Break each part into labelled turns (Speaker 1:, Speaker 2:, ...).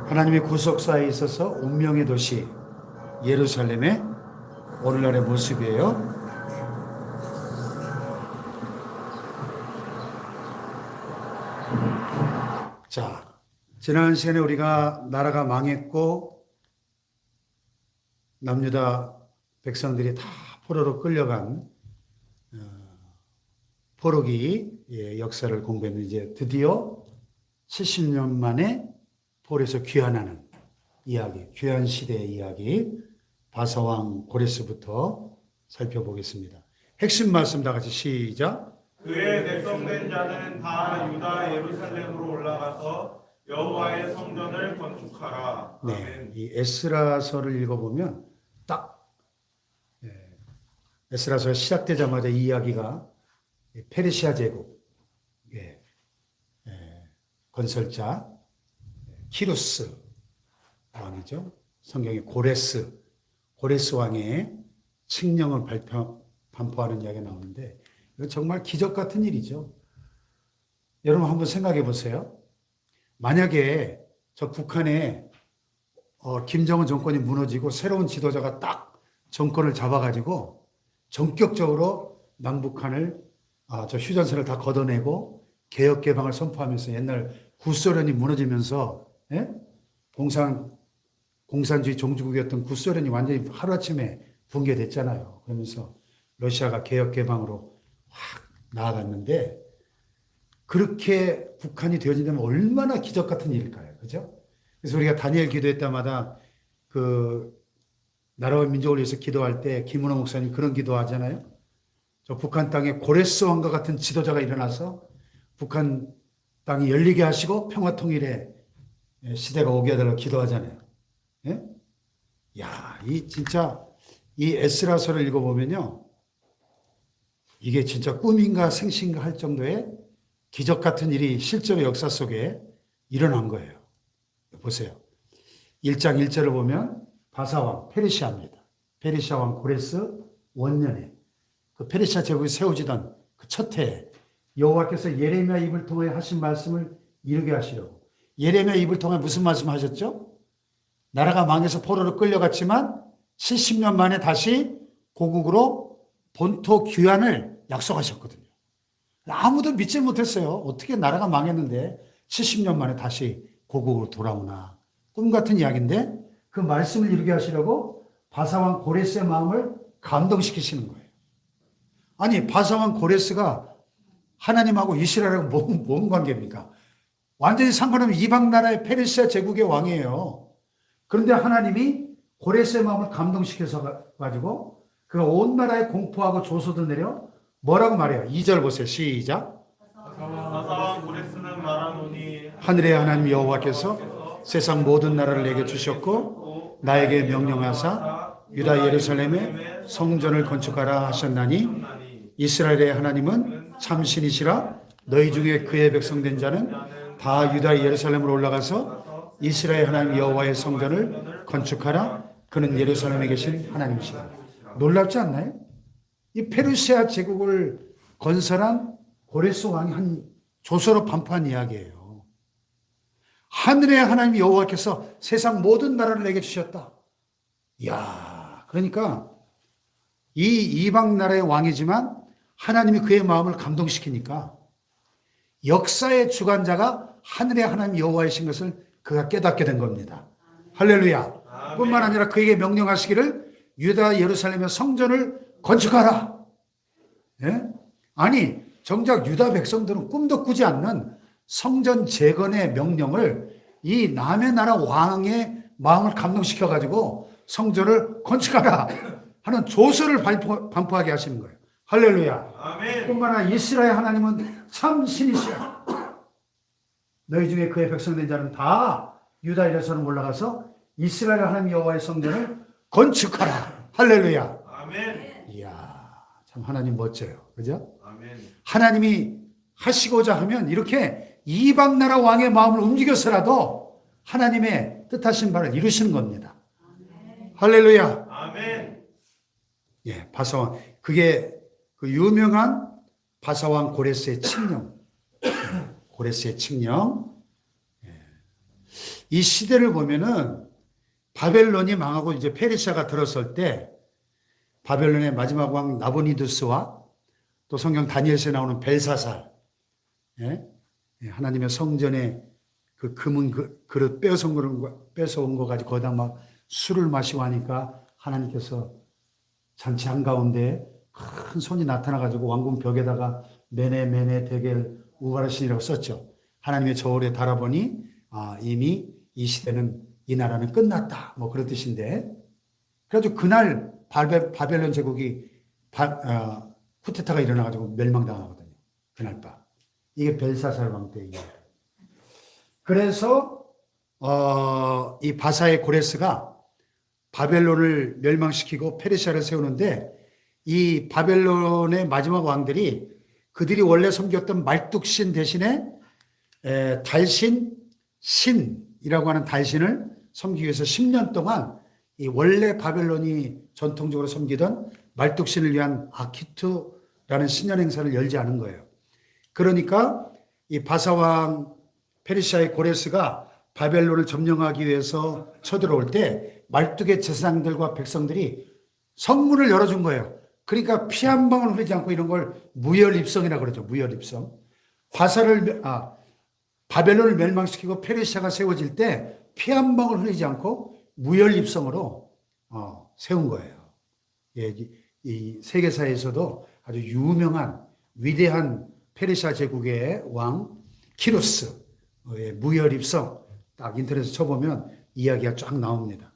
Speaker 1: 하나님의 구속사에 있어서 운명의 도시 예루살렘의 오늘날의 모습이에요. 자, 지난 시간에 우리가 나라가 망했고 남유다 백성들이 다 포로로 끌려간 포로기 역사를 공부했는데 이제 드디어 70년 만에 포로에서 귀환하는 이야기, 귀환 시대의 이야기, 바사왕 고레스부터 살펴보겠습니다. 핵심 말씀 다 같이 시작.
Speaker 2: 그의 백성된 자는 다 유다 예루살렘으로 올라가서 여호와의 성전을 건축하라.
Speaker 1: 네,
Speaker 2: 아멘.
Speaker 1: 이 에스라서를 읽어보면 딱 에스라서가 시작되자마자 이 이야기가 페르시아 제국 건설자 키루스 왕이죠. 성경에 고레스 왕의 칙령을 반포하는 이야기가 나오는데 이건 정말 기적 같은 일이죠. 여러분 한번 생각해 보세요. 만약에 저 북한에 김정은 정권이 무너지고 새로운 지도자가 딱 정권을 잡아가지고 전격적으로 남북한을 저 휴전선을 다 걷어내고 개혁 개방을 선포하면서 옛날 구소련이 무너지면서 공산주의 종주국이었던 구소련이 완전히 하루아침에 붕괴됐잖아요. 그러면서 러시아가 개혁 개방으로 확 나아갔는데 그렇게 북한이 되어진다면 얼마나 기적 같은 일일까요? 그죠? 그래서 우리가 다니엘 기도할 때마다 그 나라와 민족을 위해서 기도할 때 김은호 목사님 그런 기도하잖아요. 저 북한 땅에 고레스 왕과 같은 지도자가 일어나서 북한 땅이 열리게 하시고 평화 통일의 시대가 오게 해달라고 기도하잖아요. 예? 야, 진짜 이 에스라서를 읽어보면요. 이게 진짜 꿈인가 생신가 할 정도의 기적 같은 일이 실제로 역사 속에 일어난 거예요. 보세요. 1장 1절을 보면 바사왕, 페르시아입니다. 페르시아 왕 고레스 원년에 그 페르시아 제국이 세워지던 그 첫 해에 여호와께서 예레미야 입을 통해 하신 말씀을 이루게 하시려고. 예레미야 입을 통해 무슨 말씀 하셨죠? 나라가 망해서 포로로 끌려갔지만 70년 만에 다시 고국으로 본토 귀환을 약속하셨거든요. 아무도 믿지 못했어요. 어떻게 나라가 망했는데 70년 만에 다시 고국으로 돌아오나. 꿈 같은 이야기인데 그 말씀을 이루게 하시려고 바사왕 고레스의 마음을 감동시키시는 거예요. 아니, 바사왕 고레스가 하나님하고 이스라엘하고 뭔 관계입니까? 완전히 상관없는 이방 나라의 페르시아 제국의 왕이에요. 그런데 하나님이 고레스의 마음을 감동시켜서 가지고 그가 온 나라에 공포하고 조소도 내려 뭐라고 말해요? 2절 보세요. 시작.
Speaker 2: 바사왕 고레스는 말하노니
Speaker 1: 하늘의 하나님 여호와께서 세상 모든 나라를 내게 주셨고 나에게 명령하사 유다 예루살렘에 성전을 건축하라 하셨나니 이스라엘의 하나님은 참신이시라. 너희 중에 그의 백성된 자는 다 유다 예루살렘으로 올라가서 이스라엘 하나님 여호와의 성전을 건축하라. 그는 예루살렘에 계신 하나님이시라. 놀랍지 않나요? 이 페르시아 제국을 건설한 고레스 왕이 한 조서로 반포한 이야기예요. 하늘의 하나님 여호와께서 세상 모든 나라를 내게 주셨다. 이야, 그러니까 이 이방 나라의 왕이지만 하나님이 그의 마음을 감동시키니까 역사의 주관자가 하늘의 하나님 여호와이신 것을 그가 깨닫게 된 겁니다. 할렐루야. 뿐만 아니라 그에게 명령하시기를 유다 예루살렘의 성전을 건축하라. 예? 아니, 정작 유다 백성들은 꿈도 꾸지 않는 성전 재건의 명령을 이 남의 나라 왕의 마음을 감동시켜가지고 성전을 건축하라 하는 조서를 반포하게 하시는 거예요. 할렐루야.
Speaker 2: 아멘.
Speaker 1: 뿐만 아니라 이스라엘 하나님은 참 신이시라. 너희 중에 그의 백성된 자는 다 유다 예루살렘 올라가서 이스라엘 하나님 여호와의 성전을 건축하라. 할렐루야.
Speaker 2: 아멘.
Speaker 1: 이야, 참 하나님 멋져요. 그죠?
Speaker 2: 아멘.
Speaker 1: 하나님이 하시고자 하면 이렇게 이방 나라 왕의 마음을 움직여서라도 하나님의 뜻하신 바를 이루시는 겁니다. 할렐루야.
Speaker 2: 아멘.
Speaker 1: 예, 바사왕. 그게 그 유명한 바사왕 고레스의 칙령. 고레스의 칙령. 이 시대를 보면은 바벨론이 망하고 이제 페르시아가 들었을 때 바벨론의 마지막 왕 나보니두스와 또 성경 다니엘서에 나오는 벨사살, 예? 하나님의 성전에 그 금은 그릇 뺏어온 거 가지고 거기다 막 술을 마시고 하니까 하나님께서 잔치 한가운데 큰 손이 나타나가지고 왕궁 벽에다가 메네 데겔 우바르신이라고 썼죠. 하나님의 저울에 달아보니 이미 이 시대는 이 나라는 끝났다. 뭐 그런 뜻인데 그래가지고 그날 바벨론 제국이 쿠데타가 일어나가지고 멸망당하거든요. 그날 밤. 이게 벨사살 왕 때 얘기예요. 그래서 이 바사의 고레스가 바벨론을 멸망시키고 페르시아를 세우는데 이 바벨론의 마지막 왕들이 그들이 원래 섬겼던 말뚝신 대신에 달신 신이라고 하는 달신을 섬기기 위해서 10년 동안 이 원래 바벨론이 전통적으로 섬기던 말뚝신을 위한 아키투라는 신년 행사를 열지 않은 거예요. 그러니까 이 바사왕 페르시아의 고레스가 바벨론을 점령하기 위해서 쳐들어올 때 말뚝의 제사장들과 백성들이 성문을 열어준 거예요. 그러니까 피 한 방울 흘리지 않고 이런 걸 무혈입성이라고 그러죠. 무혈입성. 바벨론을 멸망시키고 페르시아가 세워질 때 피 한 방울 흘리지 않고 무혈입성으로 세운 거예요. 예, 이 세계사에서도 아주 유명한 위대한 페르시아 제국의 왕 키루스의 무혈입성 딱 인터넷에 쳐보면 이야기가 쫙 나옵니다.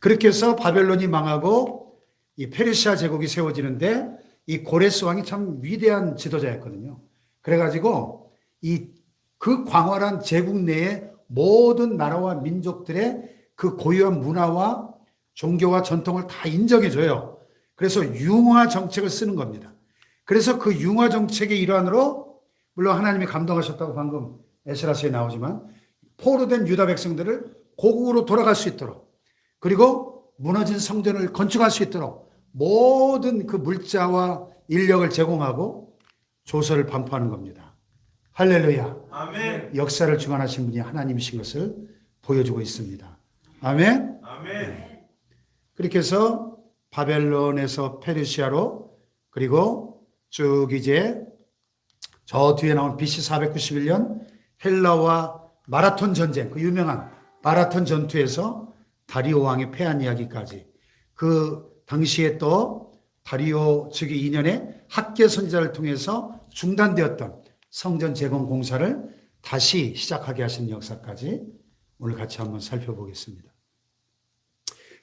Speaker 1: 그렇게 해서 바벨론이 망하고 이 페르시아 제국이 세워지는데 이 고레스 왕이 참 위대한 지도자였거든요. 그래가지고 그 광활한 제국 내에 모든 나라와 민족들의 그 고유한 문화와 종교와 전통을 다 인정해줘요. 그래서 융화 정책을 쓰는 겁니다. 그래서 그 융화 정책의 일환으로 물론 하나님이 감동하셨다고 방금 에스라서에 나오지만 포로된 유다 백성들을 고국으로 돌아갈 수 있도록 그리고 무너진 성전을 건축할 수 있도록 모든 그 물자와 인력을 제공하고 조서를 반포하는 겁니다. 할렐루야.
Speaker 2: 아멘.
Speaker 1: 역사를 주관하신 분이 하나님이신 것을 보여주고 있습니다. 아멘.
Speaker 2: 아멘.
Speaker 1: 그렇게 해서 바벨론에서 페르시아로 그리고 쭉 이제 저 뒤에 나온 BC 491년 헬라와 마라톤 전쟁, 그 유명한 마라톤 전투에서 다리오 왕이 패한 이야기까지 그 당시에 또 다리오 즉위 2년에 학계 선지자를 통해서 중단되었던 성전 재건 공사를 다시 시작하게 하신 역사까지 오늘 같이 한번 살펴보겠습니다.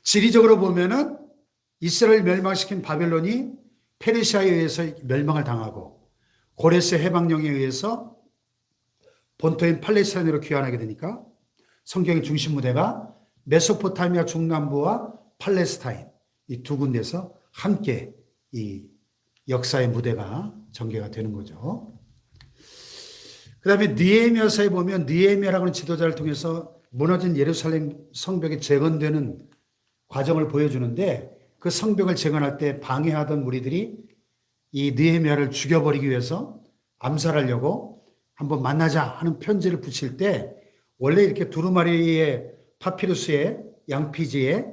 Speaker 1: 지리적으로 보면은 이스라엘 멸망시킨 바벨론이 페르시아에 의해서 멸망을 당하고 고레스 해방령에 의해서 본토인 팔레스타인으로 귀환하게 되니까 성경의 중심 무대가 메소포타미아 중남부와 팔레스타인 이 두 군데서 함께 이 역사의 무대가 전개가 되는 거죠. 그 다음에 느헤미야서에 보면 느헤미야라고 하는 지도자를 통해서 무너진 예루살렘 성벽이 재건되는 과정을 보여주는데 그 성벽을 재건할 때 방해하던 무리들이 이 느헤미야를 죽여버리기 위해서 암살하려고 한번 만나자 하는 편지를 붙일 때 원래 이렇게 두루마리의 파피루스에 양피지에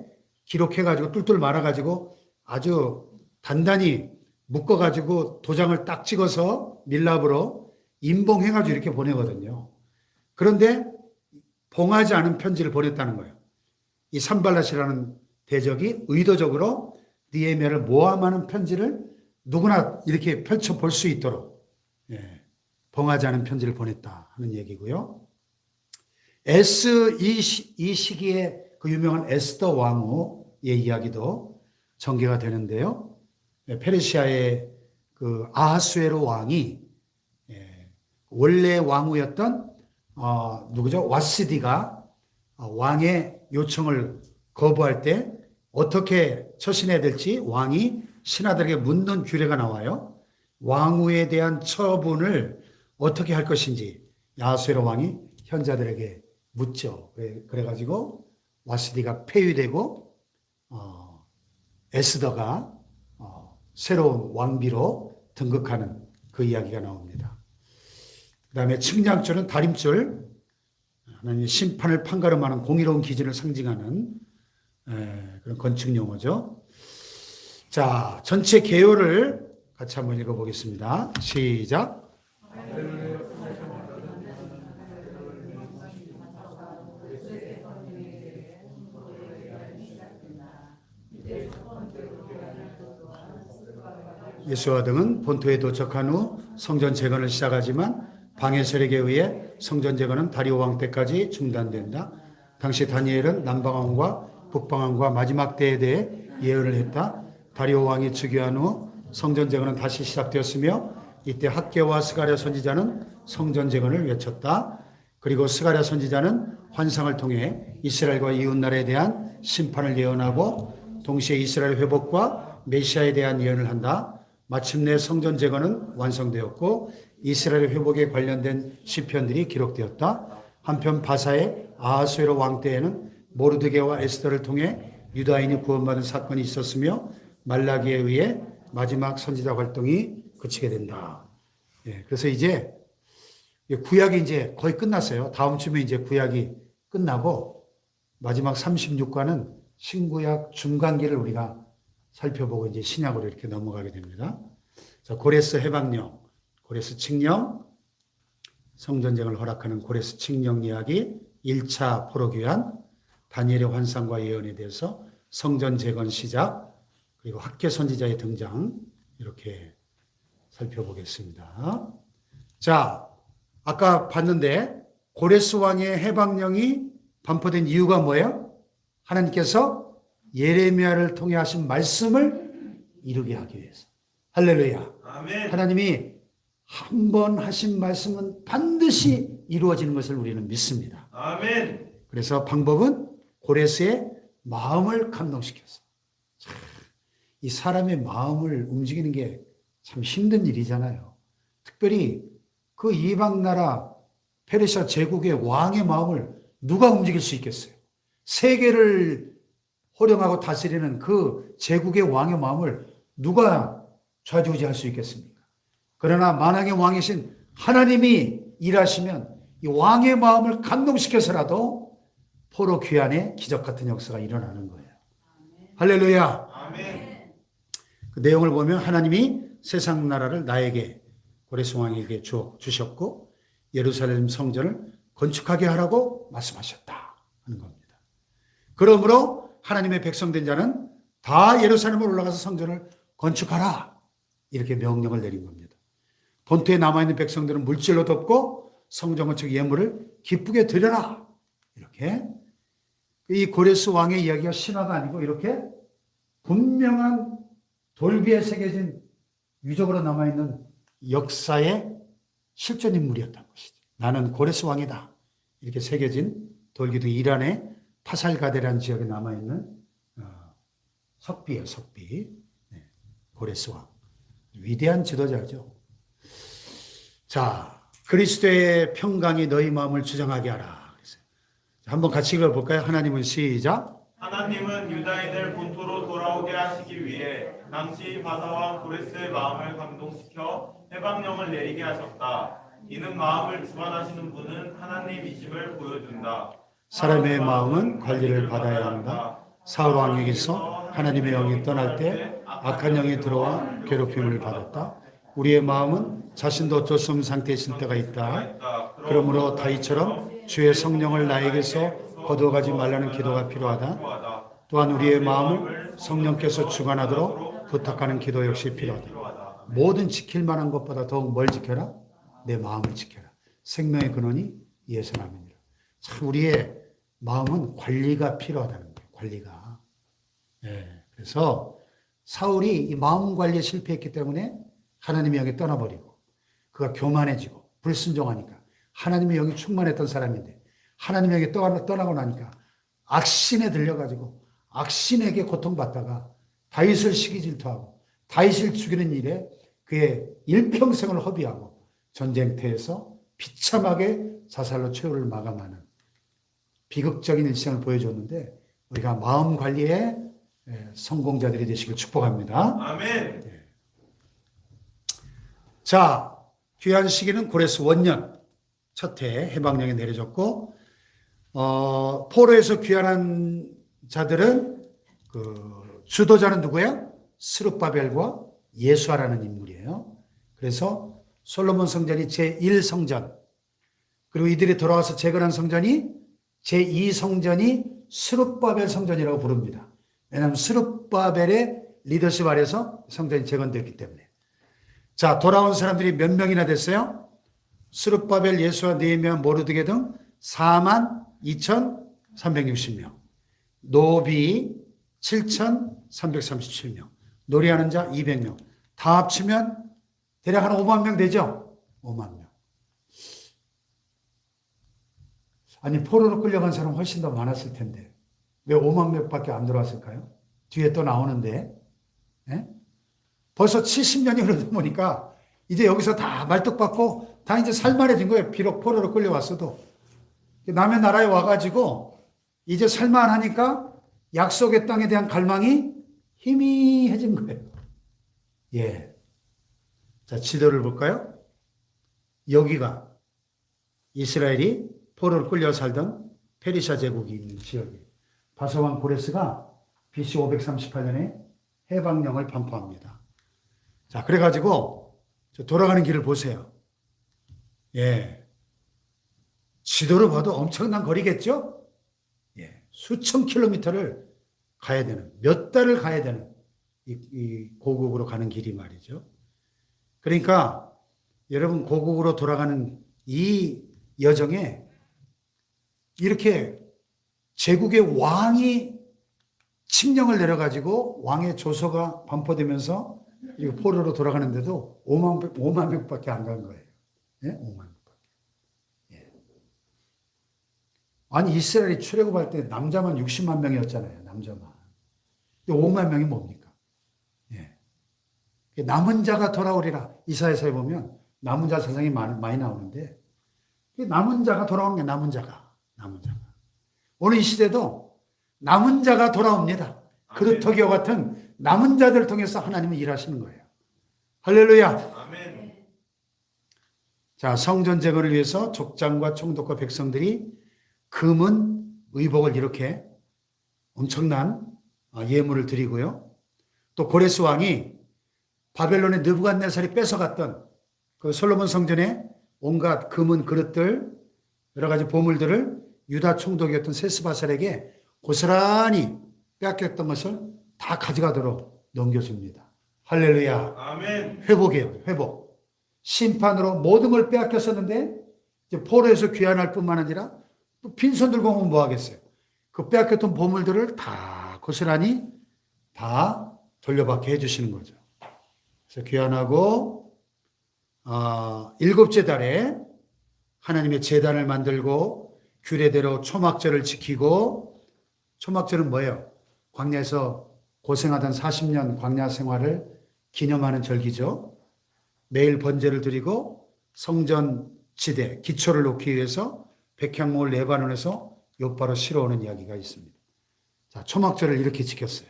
Speaker 1: 기록해가지고 뚫뚫 말아가지고 아주 단단히 묶어가지고 도장을 딱 찍어서 밀랍으로 인봉해가지고 이렇게 보내거든요. 그런데 봉하지 않은 편지를 보냈다는 거예요. 이 산발랏이라는 대적이 의도적으로 느헤미야를 모함하는 편지를 누구나 이렇게 펼쳐볼 수 있도록 봉하지 않은 편지를 보냈다 하는 얘기고요. 이 시기에 그 유명한 에스더 왕후의 이야기도 전개가 되는데요. 페르시아의 그 아하수에로 왕이 원래 왕후였던 누구죠? 와스디가 왕의 요청을 거부할 때 어떻게 처신해야 될지 왕이 신하들에게 묻는 규례가 나와요. 왕후에 대한 처분을 어떻게 할 것인지 아하수에로 왕이 현자들에게 묻죠. 그래가지고 와스디가 폐위되고 에스더가 새로운 왕비로 등극하는 그 이야기가 나옵니다. 그 다음에 측량줄은 다림줄, 하나님의 심판을 판가름하는 공의로운 기준을 상징하는 그런 건축 용어죠. 자, 전체 개요를 같이 한번 읽어보겠습니다. 시작. 예수와 등은 본토에 도착한 후 성전 재건을 시작하지만 방해 세력에 의해 성전 재건은 다리오 왕 때까지 중단된다. 당시 다니엘은 남방왕과 북방왕과 마지막 때에 대해 예언을 했다. 다리오 왕이 즉위한 후 성전 재건은 다시 시작되었으며 이때 학개와 스가랴 선지자는 성전 재건을 외쳤다. 그리고 스가랴 선지자는 환상을 통해 이스라엘과 이웃나라에 대한 심판을 예언하고 동시에 이스라엘 회복과 메시아에 대한 예언을 한다. 마침내 성전 재건은 완성되었고 이스라엘 회복에 관련된 시편들이 기록되었다. 한편 바사의 아하수에로 왕 때에는 모르드게와 에스더를 통해 유다인이 구원받은 사건이 있었으며 말라기에 의해 마지막 선지자 활동이 그치게 된다. 그래서 이제 구약이 이제 거의 끝났어요. 다음 주면 이제 구약이 끝나고 마지막 36과는 신구약 중간기를 우리가 살펴보고 이제 신약으로 이렇게 넘어가게 됩니다. 자, 고레스 해방령, 고레스 칙령, 성전쟁을 허락하는 고레스 칙령 이야기, 1차 포로교환, 다니엘의 환상과 예언에 대해서 성전 재건 시작, 그리고 학개 선지자의 등장 이렇게 살펴보겠습니다. 자, 아까 봤는데 고레스 왕의 해방령이 반포된 이유가 뭐예요? 하나님께서 예레미야를 통해 하신 말씀을 이루게 하기 위해서. 할렐루야.
Speaker 2: 아멘.
Speaker 1: 하나님이 한 번 하신 말씀은 반드시 이루어지는 것을 우리는 믿습니다.
Speaker 2: 아멘.
Speaker 1: 그래서 방법은 고레스의 마음을 감동시켰어요. 이 사람의 마음을 움직이는 게 참 힘든 일이잖아요. 특별히 그 이방 나라 페르시아 제국의 왕의 마음을 누가 움직일 수 있겠어요? 세계를 호령하고 다스리는 그 제국의 왕의 마음을 누가 좌지우지할 수 있겠습니까? 그러나 만왕의 왕이신 하나님이 일하시면 이 왕의 마음을 감동시켜서라도 포로 귀환의 기적 같은 역사가 일어나는 거예요. 할렐루야.
Speaker 2: 아멘.
Speaker 1: 그 내용을 보면 하나님이 세상 나라를 나에게 고레스 왕에게 주셨고 예루살렘 성전을 건축하게 하라고 말씀하셨다 하는 겁니다. 그러므로 하나님의 백성된 자는 다 예루살렘으로 올라가서 성전을 건축하라 이렇게 명령을 내린 겁니다. 본토에 남아있는 백성들은 물질로 덮고 성전 건축 예물을 기쁘게 드려라 이렇게. 이 고레스 왕의 이야기가 신화가 아니고 이렇게 분명한 돌비에 새겨진 유적으로 남아있는 역사의 실존 인물이었던 것이죠. 나는 고레스 왕이다 이렇게 새겨진 돌기둥 이란의 파살가데라는 지역에 남아있는 석비예요. 석비. 고레스 왕. 위대한 지도자죠. 자, 그리스도의 평강이 너희 마음을 주장하게 하라. 한번 같이 읽어볼까요? 하나님은 시작.
Speaker 2: 하나님은 유다인을 본토로 돌아오게 하시기 위해 당시 바사왕 고레스의 마음을 감동시켜 해방령을 내리게 하셨다. 이는 마음을 주관하시는 분은 하나님이심을 보여준다.
Speaker 1: 사람의 마음은 관리를 받아야 한다. 사울 왕에게서 하나님의 영이 떠날 때 악한 영이 들어와 괴롭힘을 받았다. 우리의 마음은 자신도 어쩔 수 없는 상태에 있을 때가 있다. 그러므로 다윗처럼 주의 성령을 나에게서 거두어가지 말라는 기도가 필요하다. 또한 우리의 마음을 성령께서 주관하도록 부탁하는 기도 역시 필요하다. 모든 지킬 만한 것보다 더욱 뭘 지켜라? 내 마음을 지켜라. 생명의 근원이 예수 남이니라. 참 우리의 마음은 관리가 필요하다는 거예요. 관리가. 그래서 사울이 이 마음 관리에 실패했기 때문에 하나님의 영이 떠나버리고 그가 교만해지고 불순종하니까 하나님의 영이 충만했던 사람인데 하나님의 영이 떠나고 나니까 악신에 들려가지고 악신에게 고통받다가 다윗을 시기질투하고 다윗을 죽이는 일에 그의 일평생을 허비하고 전쟁터에서 비참하게 자살로 최후를 마감하는 비극적인 일생을 보여줬는데 우리가 마음 관리에 성공자들이 되시길 축복합니다.
Speaker 2: 아멘.
Speaker 1: 자, 귀한 시기는 고레스 원년 첫 해 해방령이 내려졌고 포로에서 귀환한 자들은 그 주도자는 누구야? 스룹바벨과 예수아라는 인물이에요. 그래서 솔로몬 성전이 제1성전, 그리고 이들이 돌아와서 재건한 성전이 제2성전이 스룹바벨 성전이라고 부릅니다. 왜냐하면 스룹바벨의 리더십 아래서 성전이 재건되었기 때문에. 자, 돌아온 사람들이 몇 명이나 됐어요? 스룹바벨, 예수와 느헤미야, 모르드게 등 42,360명. 노비 7,337명. 노래하는 자 200명. 다 합치면 대략 한 5만 명 되죠? 5만 명. 아니, 포로로 끌려간 사람 훨씬 더 많았을 텐데 왜 5만 명밖에 안 들어왔을까요? 뒤에 또 나오는데. 예? 벌써 70년이 흐르다 보니까 이제 여기서 다 말뚝박고 다 이제 살만해진 거예요. 비록 포로로 끌려왔어도. 남의 나라에 와가지고 이제 살만하니까 약속의 땅에 대한 갈망이 희미해진 거예요. 예. 자, 지도를 볼까요? 여기가 이스라엘이 포로로 끌려 살던 페르시아 제국이 있는 지역이에요. 바사왕 고레스가 BC 538년에 해방령을 반포합니다. 자, 그래가지고 돌아가는 길을 보세요. 예. 지도로 봐도 엄청난 거리겠죠? 예. 수천 킬로미터를 가야 되는, 몇 달을 가야 되는 이 고국으로 가는 길이 말이죠. 그러니까 여러분, 고국으로 돌아가는 이 여정에 이렇게 제국의 왕이 칙령을 내려가지고 왕의 조서가 반포되면서 이 포로로 돌아가는데도 5만 명밖에 안 간 거예요. 예? 5만 명밖에. 예. 아니, 이스라엘이 출애굽할 때 남자만 60만 명이었잖아요. 남자만. 5만 명이 뭡니까? 예. 남은 자가 돌아오리라. 이사야서에 보면 남은 자 사상이 많이 나오는데 남은 자가 돌아오는 게 남은 자가. 오늘 이 시대도 남은 자가 돌아옵니다. 그루터기와 같은 남은 자들을 통해서 하나님은 일하시는 거예요. 할렐루야.
Speaker 2: 아멘.
Speaker 1: 자, 성전 재건을 위해서 족장과 총독과 백성들이 금은 의복을 이렇게 엄청난 예물을 드리고요. 또 고레스 왕이 바벨론의 느부갓네살이 뺏어갔던 그 솔로몬 성전에 온갖 금은 그릇들, 여러 가지 보물들을 유다 총독이었던 세스바살에게 고스란히 빼앗겼던 것을 다 가져가도록 넘겨줍니다. 할렐루야.
Speaker 2: 아멘.
Speaker 1: 회복이에요. 회복. 심판으로 모든 걸 빼앗겼었는데 이제 포로에서 귀환할 뿐만 아니라 또 빈손 들고 오면 뭐 하겠어요. 그 빼앗겼던 보물들을 다 고스란히 다 돌려받게 해주시는 거죠. 그래서 귀환하고 7째 달에 하나님의 제단을 만들고 규례대로 초막절을 지키고, 초막절은 뭐예요? 광야에서 고생하던 40년 광야 생활을 기념하는 절기죠. 매일 번제를 드리고 성전 지대, 기초를 놓기 위해서 백향목을 레바논에서 욥바로 실어오는 이야기가 있습니다. 자, 초막절을 이렇게 지켰어요.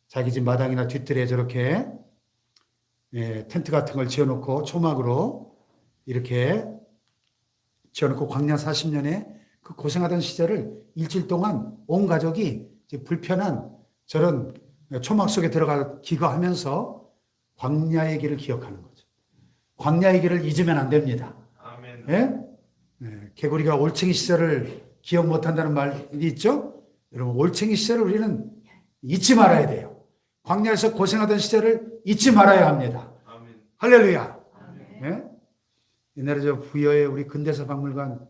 Speaker 1: 자기 집 마당이나 뒷뜰에 저렇게 텐트 같은 걸 지어놓고 초막으로 이렇게 지어놓고 광야 40년에 그 고생하던 시절을 일주일 동안 온 가족이 불편한 저런 초막 속에 들어가 기거하면서 광야의 길을 기억하는 거죠. 광야의 길을 잊으면 안 됩니다.
Speaker 2: 아멘.
Speaker 1: 예? 개구리가 올챙이 시절을 기억 못한다는 말이 있죠? 여러분, 올챙이 시절을 우리는 잊지 말아야 돼요. 광야에서 고생하던 시절을 잊지 말아야 합니다.
Speaker 2: 아멘.
Speaker 1: 할렐루야. 예? 옛날에 저 부여에 우리 근대사 박물관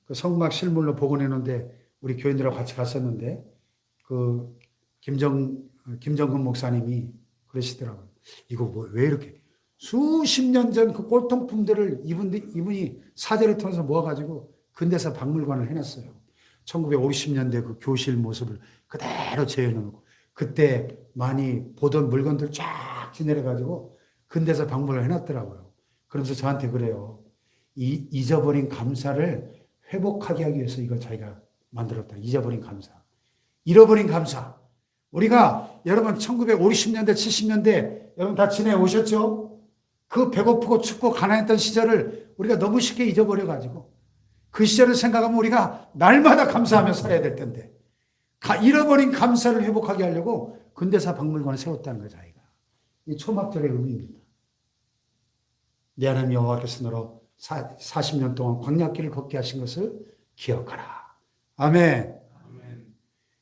Speaker 1: 그 성막 실물로 복원해놓은데 우리 교인들하고 같이 갔었는데 그 김정근 목사님이 그러시더라고요. 이거 뭐 왜 이렇게 수십 년 전 그 꼴통품들을 이분이 사제를 통해서 모아가지고 근대사 박물관을 해놨어요. 1950년대 그 교실 모습을 그대로 재현해놓고 그때 많이 보던 물건들 쫙 지내려가지고 근대사 박물관을 해놨더라고요. 그러면서 저한테 그래요. 이 잊어버린 감사를 회복하게 하기 위해서 이걸 자기가 만들었다. 잊어버린 감사. 잃어버린 감사. 우리가 여러분 1950년대, 70년대 여러분 다 지내오셨죠? 그 배고프고 춥고 가난했던 시절을 우리가 너무 쉽게 잊어버려가지고 그 시절을 생각하면 우리가 날마다 감사하며 살아야 될 텐데 잃어버린 감사를 회복하게 하려고 근대사 박물관을 세웠다는 거죠. 자기가. 이 초막절의 의미입니다. 내 하나님 여호와께서 너로 40년 동안 광야길을 걷게 하신 것을 기억하라. 아멘.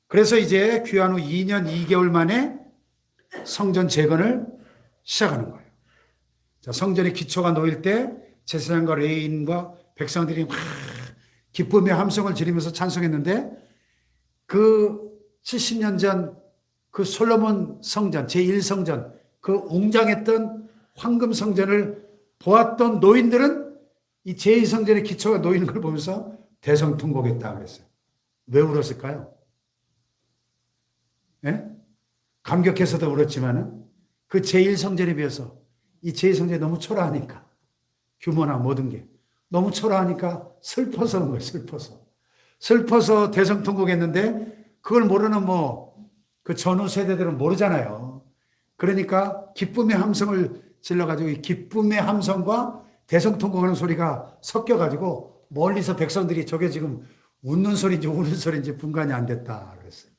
Speaker 1: 그래서 이제 귀환 후 2년 2개월 만에 성전 재건을 시작하는 거예요. 자, 성전의 기초가 놓일 때 제사장과 레위인과 백성들이 막 기쁨의 함성을 지르면서 찬송했는데 그 70년 전 그 솔로몬 성전 제1성전 그 웅장했던 황금 성전을 보았던 노인들은 이 제2성전의 기초가 놓이는 걸 보면서 대성통곡했다 그랬어요. 왜 울었을까요? 예? 감격해서도 울었지만은 그 제1성전에 비해서 이 제2성전이 너무 초라하니까 규모나 모든 게 너무 초라하니까 슬퍼서 온 거예요. 슬퍼서 대성통곡했는데 그걸 모르는 그 전후 세대들은 모르잖아요. 그러니까 기쁨의 함성을 질러가지고 이 기쁨의 함성과 대성통곡하는 소리가 섞여가지고 멀리서 백성들이 저게 지금 웃는 소리인지 우는 소리인지 분간이 안 됐다 그랬어요.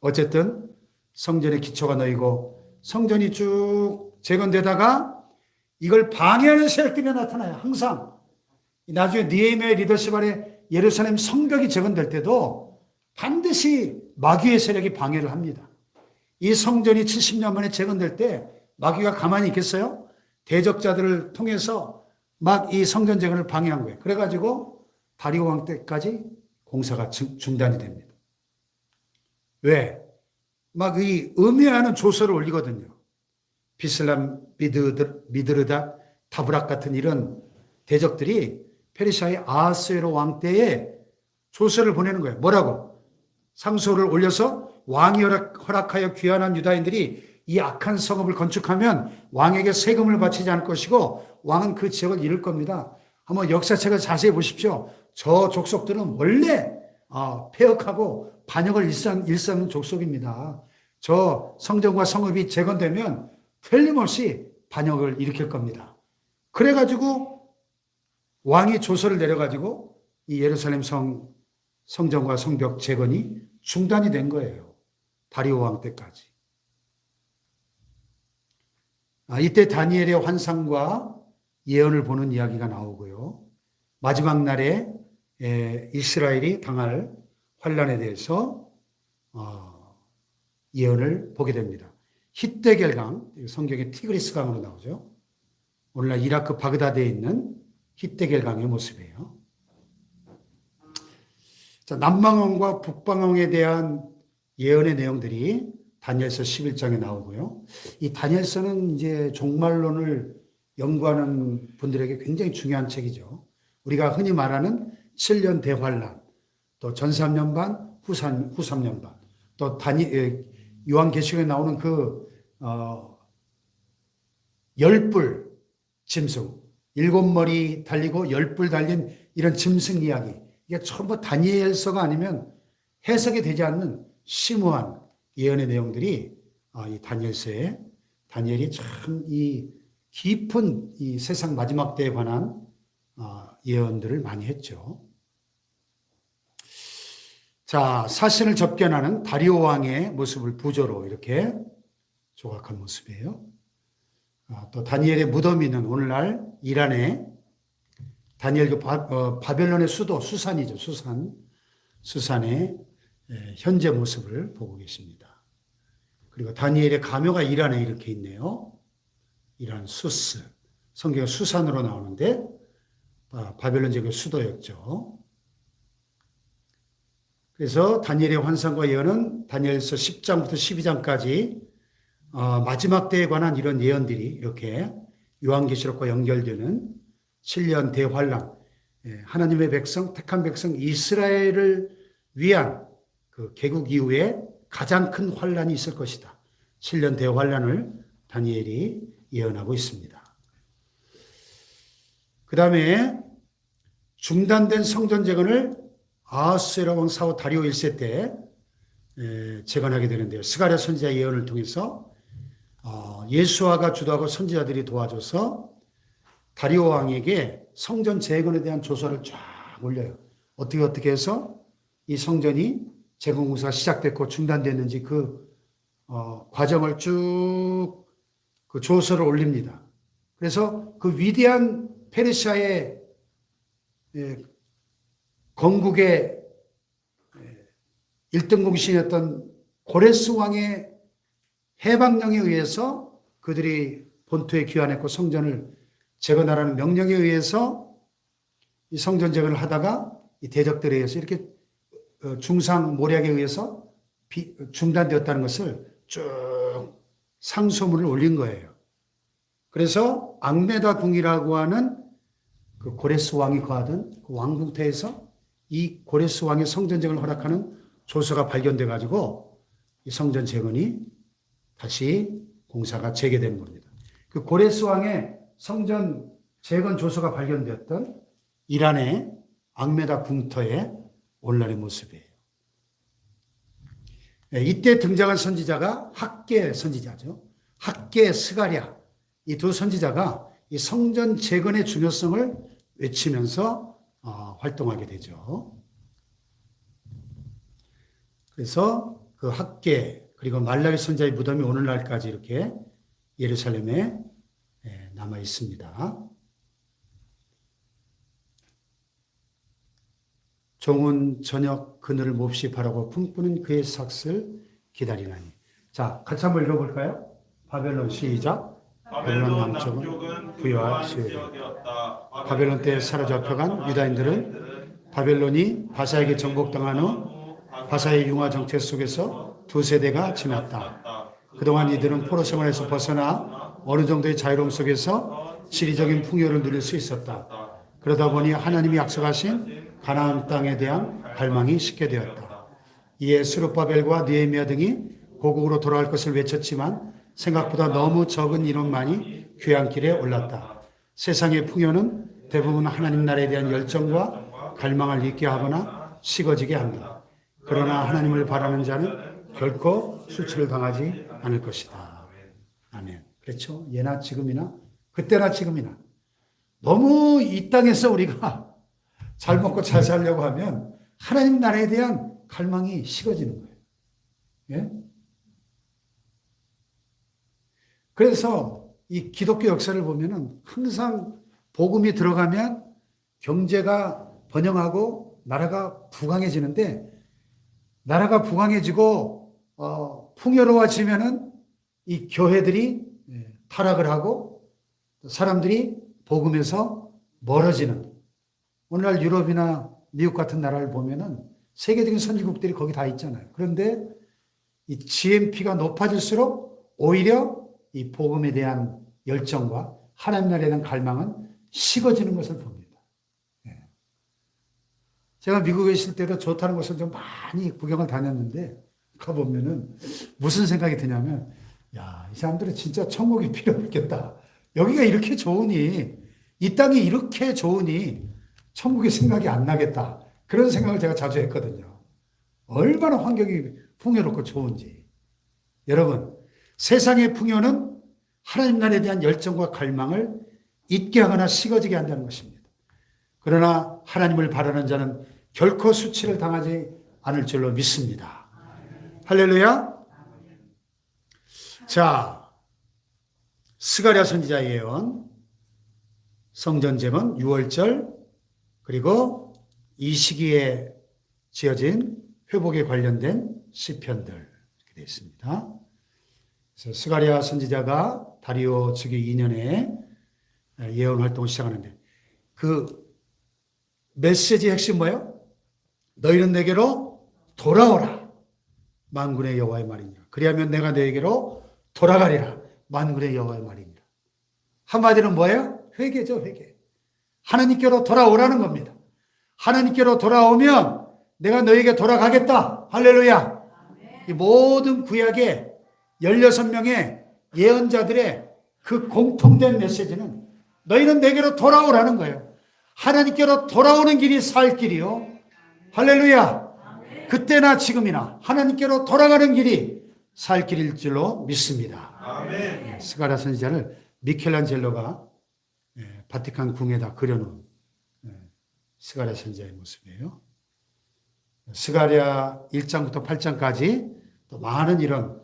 Speaker 1: 어쨌든 성전의 기초가 놓이고 성전이 쭉 재건되다가 이걸 방해하는 세력들이 나타나요. 항상. 나중에 느헤미야의 리더십 아래 예루살렘 성벽이 재건될 때도 반드시 마귀의 세력이 방해를 합니다. 이 성전이 70년 만에 재건될 때 마귀가 가만히 있겠어요? 대적자들을 통해서 막 이 성전 재건을 방해한 거예요. 그래가지고 다리오 왕 때까지 공사가 중단이 됩니다. 왜? 막 이 음해하는 조서를 올리거든요. 비슬람, 미드르다, 다브락 같은 이런 대적들이 페르시아의 아하스웨로 왕 때에 조서를 보내는 거예요. 뭐라고? 상소를 올려서 왕이 허락하여 귀환한 유다인들이 이 악한 성읍을 건축하면 왕에게 세금을 바치지 않을 것이고 왕은 그 지역을 잃을 겁니다. 한번 역사책을 자세히 보십시오. 저 족속들은 원래 폐역하고 반역을 일삼는 족속입니다. 저 성전과 성읍이 재건되면 틀림없이 반역을 일으킬 겁니다. 그래가지고 왕이 조서를 내려가지고 이 예루살렘 성전과 성벽 재건이 중단이 된 거예요. 다리오 왕 때까지. 이때 다니엘의 환상과 예언을 보는 이야기가 나오고요. 마지막 날에 이스라엘이 당할 환란에 대해서 예언을 보게 됩니다. hitdegel강, 성경에 티그리스 강으로 나오죠. 오늘날 이라크 바그다드에 있는 hitdegel강의 모습이에요. 자, 남방왕과 북방왕에 대한 예언의 내용들이 다니엘서 11장에 나오고요. 이 다니엘서는 이제 종말론을 연구하는 분들에게 굉장히 중요한 책이죠. 우리가 흔히 말하는 7년 대환란, 또 전 3년 반, 후 3년 반, 또 요한계시록에 나오는 그 10뿔 짐승, 7머리 달리고 10뿔 달린 이런 짐승 이야기. 이게 전부 다니엘서가 아니면 해석이 되지 않는 심오한 예언의 내용들이 이 다니엘서에 다니엘이 참 이 깊은 이 세상 마지막 때에 관한 예언들을 많이 했죠. 자, 사신을 접견하는 다리오 왕의 모습을 부조로 이렇게 조각한 모습이에요. 또 다니엘의 무덤이 있는 오늘날 이란의 다니엘 바벨론의 수도 수산이죠. 수산의 현재 모습을 보고 계십니다. 그리고 다니엘의 가묘가 이란에 이렇게 있네요. 이란 수스. 성경에 수산으로 나오는데 바벨론 제국의 수도였죠. 그래서 다니엘의 환상과 예언은 다니엘서 10장부터 12장까지 마지막 때에 관한 이런 예언들이 이렇게 요한계시록과 연결되는 7년 대환란, 하나님의 백성, 택한 백성 이스라엘을 위한 그 개국 이후에 가장 큰 환란이 있을 것이다. 7년 대환란을 다니엘이 예언하고 있습니다. 그 다음에 중단된 성전 재건을 아하스웨로 왕 사후 다리오 1세 때 재건하게 되는데요. 스가랴 선지자 예언을 통해서 예수아가 주도하고 선지자들이 도와줘서 다리오 왕에게 성전 재건에 대한 조서를 쫙 막 올려요. 어떻게 해서 이 성전이 재건공사가 시작됐고 중단됐는지 그 과정을 쭉 그 조서를 올립니다. 그래서 그 위대한 페르시아의 건국의 1등 공신이었던 고레스 왕의 해방령에 의해서 그들이 본토에 귀환했고 성전을 재건하라는 명령에 의해서 이 성전 재건을 하다가 이 대적들에 의해서 이렇게 중상 모략에 의해서 중단되었다는 것을 쭉 상소문을 올린 거예요. 그래서 앙메다 궁이라고 하는 그 고레스 왕이 거하던 그 왕궁터에서 이 고레스 왕의 성전 재건을 허락하는 조서가 발견돼 가지고 이 성전 재건이 다시 공사가 재개되는 겁니다. 그 고레스 왕의 성전 재건 조서가 발견되었던 이란의 앙메다 궁터의 오늘날의 모습이에요. 이때 등장한 선지자가 학계 선지자죠. 학계 스가랴. 이 두 선지자가 이 성전 재건의 중요성을 외치면서 활동하게 되죠. 그래서 그 학계 그리고 말라기 선지자의 무덤이 오늘날까지 이렇게 예루살렘에 남아 있습니다. 종은 저녁 그늘을 몹시 바라고 품꾸는 그의 삭슬 기다리나니. 자, 같이 한번 읽어볼까요? 바벨론 시작. 바벨론 남쪽은 부유한 지역이었다. 바벨론 때에 사로잡혀간 유다인들은 바벨론이 바사에게 정복당한 후 바사의 융화 정책 속에서 두 세대가 지났다. 그동안 이들은 포로 생활에서 벗어나 어느 정도의 자유로움 속에서 시리적인 풍요를 누릴 수 있었다. 그러다 보니 하나님이 약속하신 가나안 땅에 대한 갈망이 식게 되었다. 이에 스룹바벨과 느헤미야 등이 고국으로 돌아갈 것을 외쳤지만 생각보다 너무 적은 인원만이 귀향길에 올랐다. 세상의 풍요는 대부분 하나님 나라에 대한 열정과 갈망을 잊게 하거나 식어지게 한다. 그러나 하나님을 바라는 자는 결코 수치를 당하지 않을 것이다. 아멘. 그렇죠? 예나 지금이나 그때나 지금이나 너무 이 땅에서 우리가 잘 먹고 잘 살려고 하면 하나님 나라에 대한 갈망이 식어지는 거예요. 예? 그래서 이 기독교 역사를 보면은 항상 복음이 들어가면 경제가 번영하고 나라가 부강해지는데 나라가 부강해지고 풍요로워지면은 이 교회들이 타락을 하고 사람들이 복음에서 멀어지는 오늘날 유럽이나 미국 같은 나라를 보면은 세계적인 선진국들이 거기 다 있잖아요. 그런데 이 GNP가 높아질수록 오히려 이 복음에 대한 열정과 하나님 나라에 대한 갈망은 식어지는 것을 봅니다. 제가 미국에 있을 때도 좋다는 곳을 좀 많이 구경을 다녔는데 가보면은 무슨 생각이 드냐면 야, 이 사람들은 진짜 천국이 필요 없겠다. 여기가 이렇게 좋으니 이 땅이 이렇게 좋으니 천국의 생각이 안 나겠다. 그런 생각을 제가 자주 했거든요. 얼마나 환경이 풍요롭고 좋은지. 여러분, 세상의 풍요는 하나님 나라에 대한 열정과 갈망을 잊게 하거나 식어지게 한다는 것입니다. 그러나 하나님을 바라는 자는 결코 수치를 당하지 않을 줄로 믿습니다. 할렐루야. 자, 스가랴 선지자의 예언, 성전 재건 6월절, 그리고 이 시기에 지어진 회복에 관련된 시편들 이렇게 되어 있습니다. 그래서 스가랴 선지자가 다리오 즉위 2년에 예언 활동을 시작하는데 그 메시지의 핵심 뭐예요? 너희는 내게로 돌아오라. 만군의 여호와의 말이니라. 그리하면 내가 너에게로 돌아가리라. 만군의 여호와의 말이니라. 한마디로 뭐예요? 회개죠, 회개. 하나님께로 돌아오라는 겁니다. 하나님께로 돌아오면 내가 너에게 돌아가겠다. 할렐루야. 이 모든 구약의 16명의 예언자들의 그 공통된 메시지는 너희는 내게로 돌아오라는 거예요. 하나님께로 돌아오는 길이 살 길이요. 할렐루야. 그때나 지금이나 하나님께로 돌아가는 길이 살 길일 줄로 믿습니다.
Speaker 2: 아멘.
Speaker 1: 스가랴 선지자를 미켈란젤로가 바티칸 궁에다 그려놓은 스가랴 선지자의 모습이에요. 스가랴 1장부터 8장까지 또 많은 이런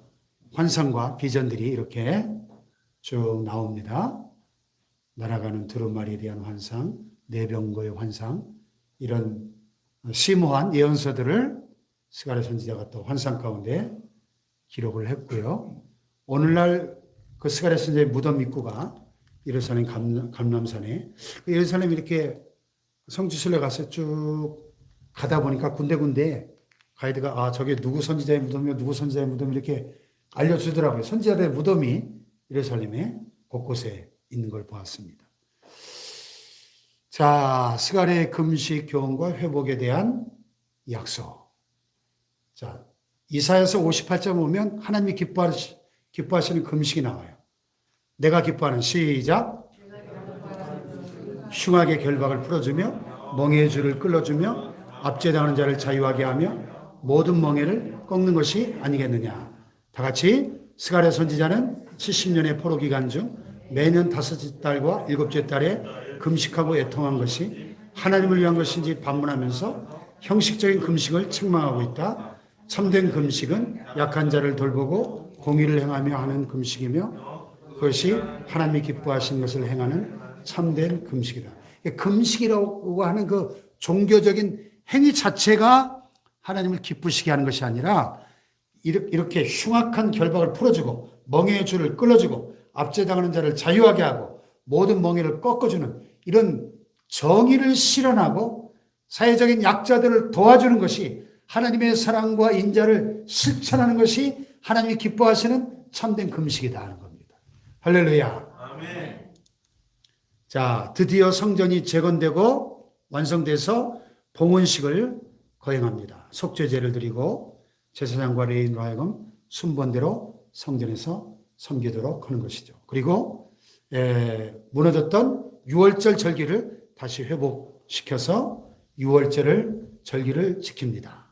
Speaker 1: 환상과 비전들이 이렇게 쭉 나옵니다. 날아가는 두루마리에 대한 환상, 내병거의 환상, 이런 심오한 예언서들을 스가랴 선지자가 또 환상 가운데 기록을 했고요. 오늘날 그 스가랴 선지자의 무덤 입구가 예루살렘 감람산에, 예루살렘 이렇게 성지순례 가서 쭉 가다 보니까 군데군데 가이드가 저게 누구 선지자의 무덤이요, 누구 선지자의 무덤 이렇게 알려주더라고요. 선지자들의 무덤이 예루살렘에 곳곳에 있는 걸 보았습니다. 자, 스가랴의 금식 교훈과 회복에 대한 약속. 자, 이사야서 58장 보면 하나님이 기뻐하시는 금식이 나와요. 내가 기뻐하는 시작. 흉악의 결박을 풀어주며 멍에의 줄을 끌어주며 압제당하는 자를 자유하게 하며 모든 멍에를 꺾는 것이 아니겠느냐. 다 같이 스가랴 선지자는 70년의 포로 기간 중 매년 5달과 7째 달에 금식하고 애통한 것이 하나님을 위한 것인지 반문하면서 형식적인 금식을 책망하고 있다. 참된 금식은 약한 자를 돌보고 공의를 행하며 하는 금식이며 그것이 하나님이 기뻐하시는 것을 행하는 참된 금식이다. 금식이라고 하는 그 종교적인 행위 자체가 하나님을 기쁘시게 하는 것이 아니라 이렇게 흉악한 결박을 풀어주고 멍에의 줄을 끌어주고 압제당하는 자를 자유하게 하고 모든 멍에를 꺾어주는 이런 정의를 실현하고 사회적인 약자들을 도와주는 것이 하나님의 사랑과 인자를 실천하는 것이 하나님이 기뻐하시는 참된 금식이다 하는 겁니다. 할렐루야.
Speaker 2: 아멘.
Speaker 1: 자, 드디어 성전이 재건되고 완성돼서 봉헌식을 거행합니다. 속죄제를 드리고 제사장과 레위인으로 하여금 순번대로 성전에서 섬기도록 하는 것이죠. 그리고 무너졌던 유월절 절기를 다시 회복시켜서 유월절을 절기를 지킵니다.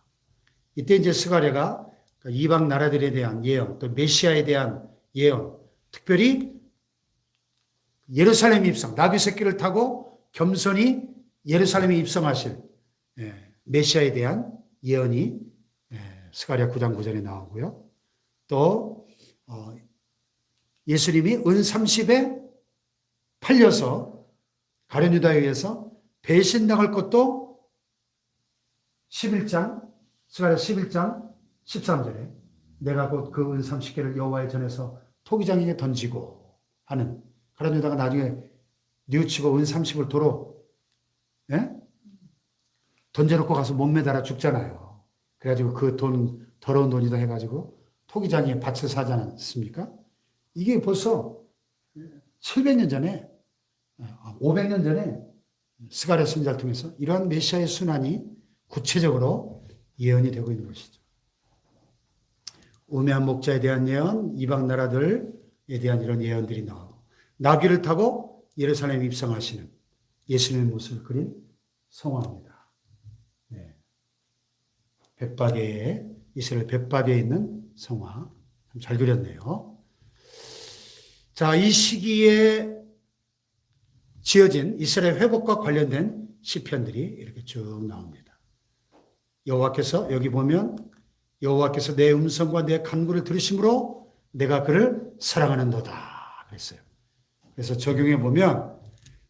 Speaker 1: 이때 이제 스가랴가 이방 나라들에 대한 예언, 또 메시아에 대한 예언, 특별히 예루살렘 입성, 나귀 새끼를 타고 겸손히 예루살렘에 입성하실 메시아에 대한 예언이 스가랴 9장 9절에 나오고요. 또 예수님이 은 30에 팔려서 가룟 유다에 의해서 배신당할 것도 11장 스가랴 11장 13절에 내가 곧 그 은 30개를 여호와의 전에서 토기장에게 던지고 하는 가룟 유다가 나중에 뉘우치고 은 30을 도로 던져놓고 가서 못 매달아 죽잖아요. 그래가지고 그 돈 더러운 돈이다 해가지고 토기장에 밭을 사지 않았습니까? 이게 벌써 700년 전에 500년 전에 스가랴 선지자를 통해서 이러한 메시아의 순환이 구체적으로 예언이 되고 있는 것이죠. 우매한 목자에 대한 예언, 이방 나라들에 대한 이런 예언들이 나오고 나귀를 타고 예루살렘에 입성하시는 예수님의 모습을 그린 성화입니다. 벳바게에 이스라엘 벳바게에 있는 성화 잘 그렸네요. 자, 이 시기에 지어진 이스라엘 회복과 관련된 시편들이 이렇게 쭉 나옵니다. 여호와께서 여기 보면 여호와께서 내 음성과 내 간구를 들으심으로 내가 그를 사랑하는도다 그랬어요. 그래서 적용해 보면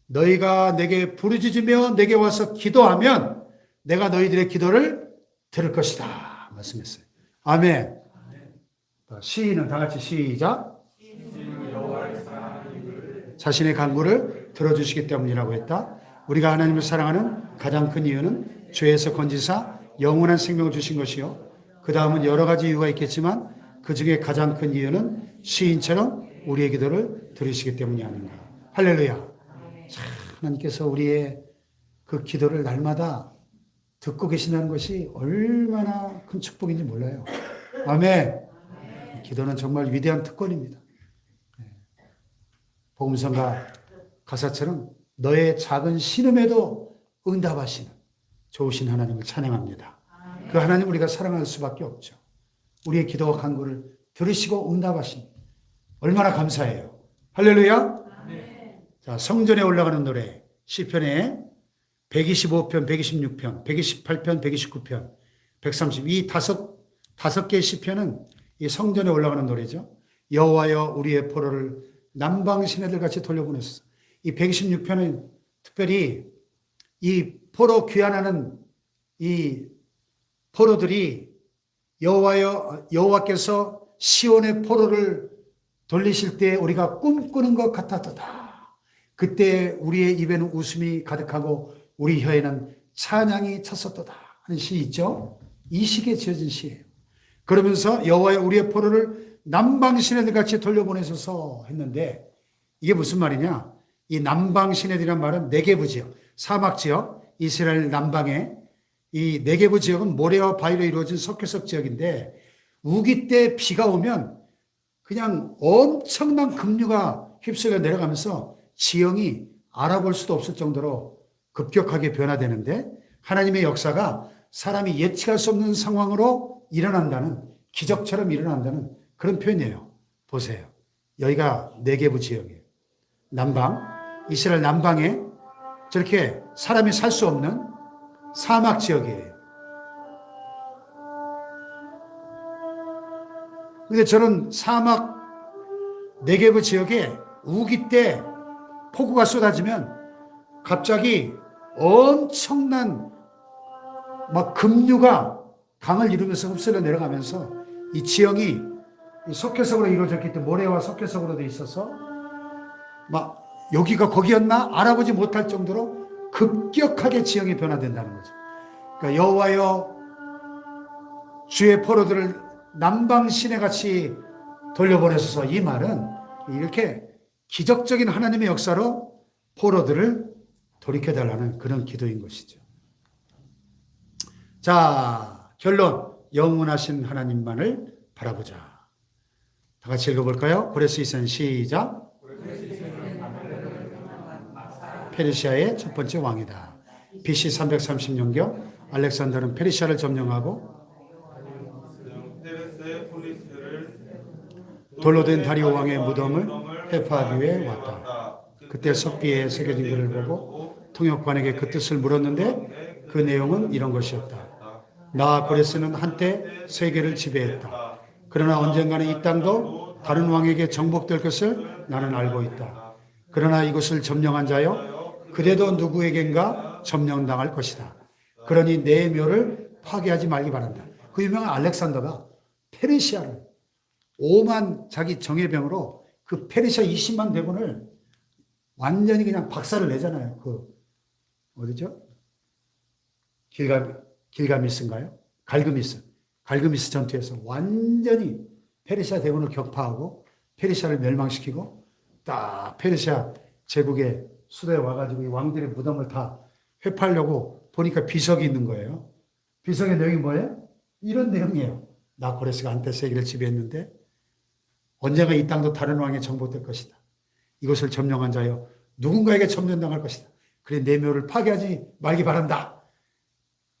Speaker 1: 너희가 내게 부르짖으며 내게 와서 기도하면 내가 너희들의 기도를 들을 것이다 말씀했어요. 아멘. 시인은 다 같이 시작. 자신의 간구를 들어주시기 때문이라고 했다. 우리가 하나님을 사랑하는 가장 큰 이유는 죄에서 건지사 영원한 생명을 주신 것이요. 그 다음은 여러 가지 이유가 있겠지만 그 중에 가장 큰 이유는 시인처럼 우리의 기도를 들으시기 때문이 아닌가. 할렐루야. 참, 하나님께서 우리의 그 기도를 날마다 듣고 계신다는 것이 얼마나 큰 축복인지 몰라요. 아멘. 기도는 정말 위대한 특권입니다. 복음성가 가사처럼 너의 작은 신음에도 응답하시는 좋으신 하나님을 찬양합니다. 그 하나님 우리가 사랑할 수밖에 없죠. 우리의 기도와 간구를 들으시고 응답하신 얼마나 감사해요. 할렐루야. 자, 성전에 올라가는 노래 시편에 125편, 126편, 128편, 129편, 130. 이 다섯 개의 시편은 이 성전에 올라가는 노래죠. 여호와여 우리의 포로를 남방 시내들 같이 돌려보냈어. 이 126편은 특별히 이 포로 귀환하는 이 포로들이 여호와께서 시온의 포로를 돌리실 때 우리가 꿈꾸는 것 같았도다. 그때 우리의 입에는 웃음이 가득하고 우리 혀에는 찬양이 찼었도다 하는 시 있죠. 이 시기에 지어진 시예요. 그러면서 여호와여 우리의 포로를 남방 시내들 같이 돌려보내소서 했는데 이게 무슨 말이냐? 이 남방 시내들이란 말은 네게부 지역, 사막 지역, 이스라엘 남방에 이 네게부 지역은 모래와 바위로 이루어진 석회석 지역인데 우기 때 비가 오면 그냥 엄청난 급류가 휩쓸려 내려가면서 지형이 알아볼 수도 없을 정도로 급격하게 변화되는데 하나님의 역사가 사람이 예측할 수 없는 상황으로 일어난다는 기적처럼 일어난다는 그런 표현이에요. 보세요. 여기가 네게부 지역이에요. 남방, 이스라엘 남방에 저렇게 사람이 살 수 없는 사막 지역이에요. 그런데 저는 사막 네게부 지역에 우기 때 폭우가 쏟아지면 갑자기 엄청난 막 급류가 강을 이루면서 흡수려 내려가면서 이 지형이 석회석으로 이루어졌기 때문에 모래와 석회석으로 돼 있어서 막 여기가 거기였나 알아보지 못할 정도로 급격하게 지형이 변화된다는 거죠. 그러니까 여호와여 주의 포로들을 남방 시내같이 돌려보내소서. 이 말은 이렇게 기적적인 하나님의 역사로 포로들을 돌이켜달라는 그런 기도인 것이죠. 자, 결론. 영원하신 하나님만을 바라보자. 다 같이 읽어볼까요? 고레스 이선 시작. 페르시아의 첫 번째 왕이다. BC 330년경 알렉산더는 페르시아를 점령하고 돌로 된 다리오 왕의 무덤을 회파하기 위해 왔다. 그때 석비에 새겨진 글을 보고 통역관에게 그 뜻을 물었는데 그 내용은 이런 것이었다. 나 고레스는 한때 세계를 지배했다. 그러나 언젠가는 이 땅도 다른 왕에게 정복될 것을 나는 알고 있다. 그러나 이곳을 점령한 자여 그대도 누구에겐가 점령당할 것이다. 그러니 내 묘를 파괴하지 말기 바란다. 그 유명한 알렉산더가 페르시아를 5만 자기 정예병으로 그 페르시아 20만 대군을 완전히 그냥 박살을 내잖아요. 그 어디죠? 길가미스인가요? 갈그미스 전투에서 완전히 페르시아 대군을 격파하고 페르시아를 멸망시키고 딱 페르시아 제국의 수도에 와가지고 이 왕들의 무덤을 다 회파하려고 보니까 비석이 있는 거예요. 비석의 내용이 뭐예요? 이런 내용이에요. 나 고레스가 한때 세계를 지배했는데 언젠가 이 땅도 다른 왕에 정복될 것이다. 이곳을 점령한 자여 누군가에게 점령당할 것이다. 그래 내 묘를 파괴하지 말기 바란다.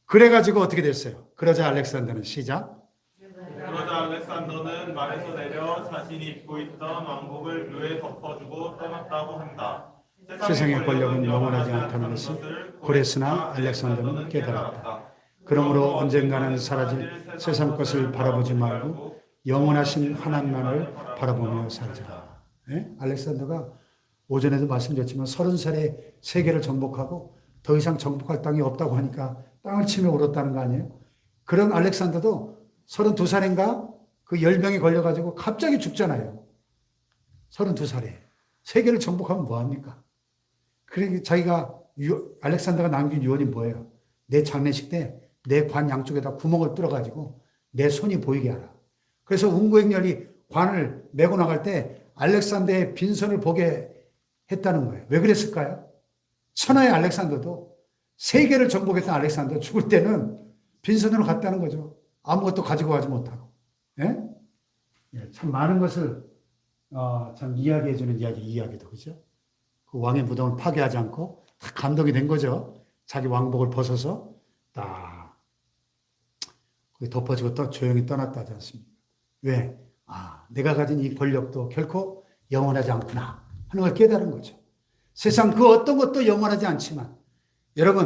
Speaker 1: 그래가지고 어떻게 됐어요? 그러자 알렉산더는 시작.
Speaker 2: 그러자 알렉산더는 말에서 내려 자신이 입고 있던 왕복을 묘에 덮어주고 떠났다고 한다.
Speaker 1: 세상의 권력은 영원하지 않다는 것을 고레스나 알렉산더는 깨달았다. 그러므로 언젠가는 사라질 세상 것을 바라보지 말고 영원하신 하나님만을 바라보며 살자. 네? 알렉산더가 오전에도 말씀드렸지만 30살에 세계를 정복하고 더 이상 정복할 땅이 없다고 하니까 땅을 치며 울었다는 거 아니에요? 그런 알렉산더도 32살인가 그 열병에 걸려가지고 갑자기 죽잖아요. 32살에. 세계를 정복하면 뭐합니까? 그러니까 자기가 알렉산더가 남긴 유언이 뭐예요? 내 장례식 때 내 관 양쪽에다 구멍을 뚫어가지고 내 손이 보이게 하라. 그래서 운구행렬이 관을 메고 나갈 때 알렉산더의 빈손을 보게 했다는 거예요. 왜 그랬을까요? 천하의 알렉산더도 세계를 정복했던 알렉산더 죽을 때는 빈손으로 갔다는 거죠. 아무것도 가지고 가지 못하고. 예? 참 많은 것을 참 이야기해주는 이야기도 그죠? 그 왕의 무덤을 파괴하지 않고 다 감동이 된 거죠. 자기 왕복을 벗어서 딱 덮어지고 또 조용히 떠났다 하지 않습니까? 왜? 내가 가진 이 권력도 결코 영원하지 않구나 하는 걸 깨달은 거죠. 세상 그 어떤 것도 영원하지 않지만 여러분